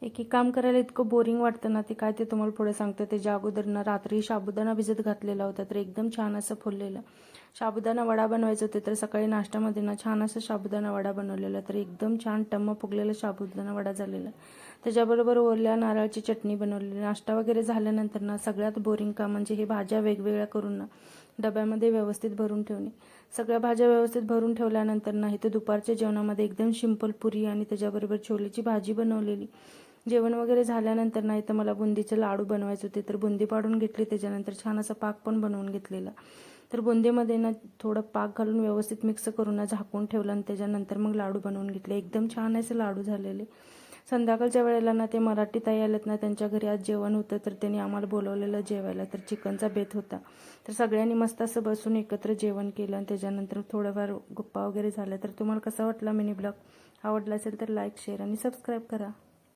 एक काम करायला इतकं बोरिंग वाटतं ना, ते काय ते तुम्हाला पुढे सांगते. त्याच्या अगोदर ना रात्री साबुदाणा भिजत घातलेला होता, तर एकदम छान असं फुललेलं साबुदाणा वडा बनवायचे होते. तर सकाळी नाश्त्यामध्ये ना छान असं साबुदाणा वडा बनवलेला, तर एकदम छान टम्म फुगलेला साबुदाणा वडा झालेला. त्याच्याबरोबर ओल्या नारळाची चटणी बनवलेली. नाश्ता वगैरे झाल्यानंतर ना सगळ्यात बोरिंग काम म्हणजे हे भाज्या वेगवेगळ्या करून ना डब्यामध्ये व्यवस्थित भरून ठेवणे. सगळ्या भाज्या व्यवस्थित भरून ठेवल्यानंतर ना इथे दुपारच्या जेवणामध्ये एकदम सिंपल पुरी आणि त्याच्याबरोबर छोलेची भाजी बनवलेली. जेवण वगैरे झाल्यानंतर ना इथं मला बुंदीचे लाडू बनवायचे होते, तर बुंदी पाडून घेतली. त्याच्यानंतर छान असा पाक पण बनवून घेतलेला. तर बुंदीमध्ये ना थोडं पाक घालून व्यवस्थित मिक्स करून ना झाकून ठेवलं आणि त्याच्यानंतर मग लाडू बनवून घेतले. एकदम छान असे लाडू झालेले. संध्याकाळच्या वेळेला ना ते मराठी ताई आलेत ना, त्यांच्या घरी आज जेवण होतं, तर त्यांनी आम्हाला बोलवलेलं जेवायला. तर चिकनचा बेत होता, तर सगळ्यांनी मस्त असं बसून एकत्र जेवण केलं आणि त्याच्यानंतर थोडंफार गप्पा वगैरे झाल्या. तर तुम्हाला कसा वाटला मिनी ब्लॉग? आवडला असेल तर लाईक, शेअर आणि सबस्क्राईब करा.